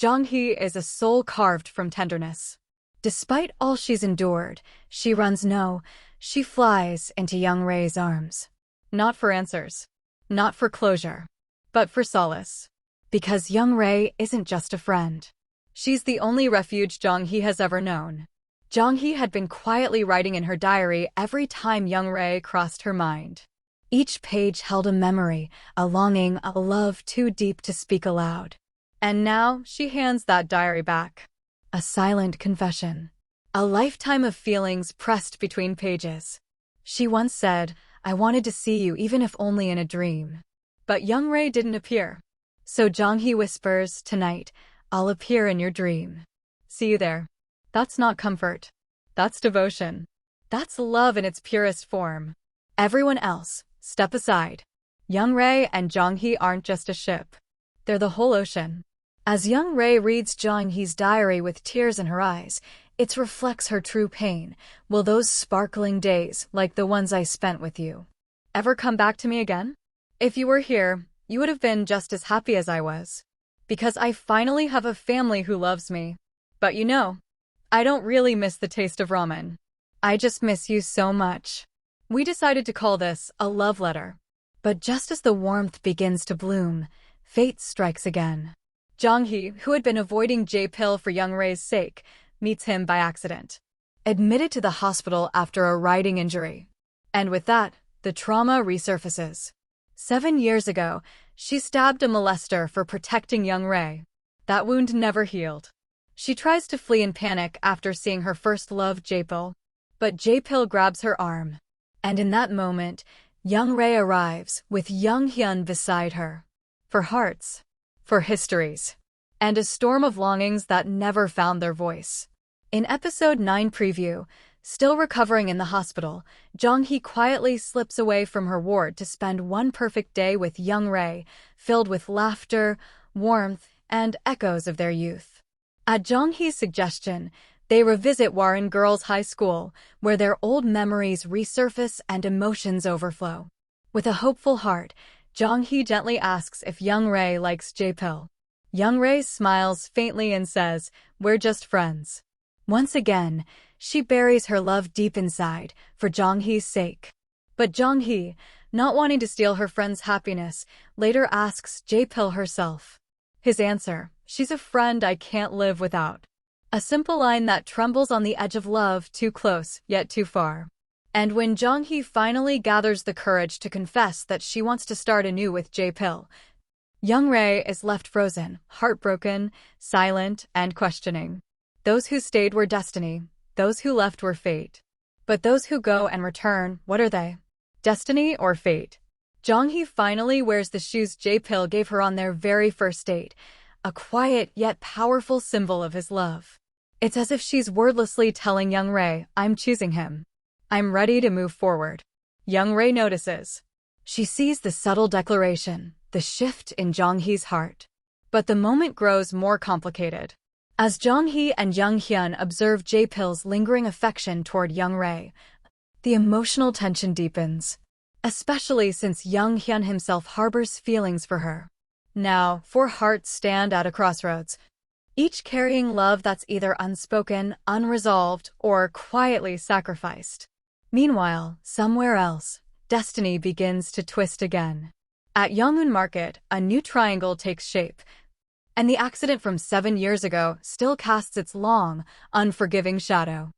Jong-hee is a soul carved from tenderness. Despite all she's endured, she runs no, she flies into Young-rae's arms. Not for answers. Not for closure. But for solace. Because Young-rae isn't just a friend. She's the only refuge Jong-hee has ever known. Jong-hee had been quietly writing in her diary every time Young-rae crossed her mind. Each page held a memory, a longing, a love too deep to speak aloud. And now she hands that diary back. A silent confession. A lifetime of feelings pressed between pages. She once said, "I wanted to see you even if only in a dream." But Young-rae didn't appear. So Jong-hee whispers, "Tonight, I'll appear in your dream. See you there." That's not comfort. That's devotion. That's love in its purest form. Everyone else, step aside. Young-rae and Jong-hee aren't just a ship. They're the whole ocean. As Young-rae reads Jong-hee's diary with tears in her eyes, it reflects her true pain. Will those sparkling days, like the ones I spent with you, ever come back to me again? If you were here, you would have been just as happy as I was. Because I finally have a family who loves me. But you know, I don't really miss the taste of ramen. I just miss you so much. We decided to call this a love letter. But just as the warmth begins to bloom, fate strikes again. Jong-hee, who had been avoiding Jae-pil for Young-rae's sake, meets him by accident. Admitted to the hospital after a riding injury. And with that, the trauma resurfaces. 7 years ago, she stabbed a molester for protecting Young-rae. That wound never healed. She tries to flee in panic after seeing her first love, Jae-pil. But Jae-pil grabs her arm. And in that moment, Young-rae arrives, with Jung-hyun beside her. For hearts. For histories. And a storm of longings that never found their voice. In episode 9 preview, still recovering in the hospital, Jong-hee quietly slips away from her ward to spend one perfect day with Young-rae, filled with laughter, warmth, and echoes of their youth. At Jong-hee's suggestion, they revisit Hwaran Girls High School, where their old memories resurface and emotions overflow. With a hopeful heart, Jong-hee gently asks if Young-rae likes Jae-pil. Young-rae smiles faintly and says, "We're just friends." Once again, she buries her love deep inside, for Jong-hee's sake. But Jong-hee, not wanting to steal her friend's happiness, later asks Jae-pil herself. His answer, "She's a friend I can't live without." A simple line that trembles on the edge of love, too close, yet too far. And when Jong-hee finally gathers the courage to confess that she wants to start anew with Jae-pil, Young-rae is left frozen, heartbroken, silent, and questioning. Those who stayed were destiny, those who left were fate. But those who go and return, what are they? Destiny or fate? Jong-hee finally wears the shoes Jae-pil gave her on their very first date, a quiet yet powerful symbol of his love. It's as if she's wordlessly telling Young-rae, "I'm choosing him. I'm ready to move forward." Young-rae notices. She sees the subtle declaration, the shift in Jong-hee's heart. But the moment grows more complicated. As Jong-hee and Jung-hyun observe Jae-pil's lingering affection toward Young-rae, the emotional tension deepens, especially since Jung-hyun himself harbors feelings for her. Now, 4 hearts stand at a crossroads, each carrying love that's either unspoken, unresolved, or quietly sacrificed. Meanwhile, somewhere else, destiny begins to twist again. At Yeong-eun Market, a new triangle takes shape, and the accident from 7 years ago still casts its long, unforgiving shadow.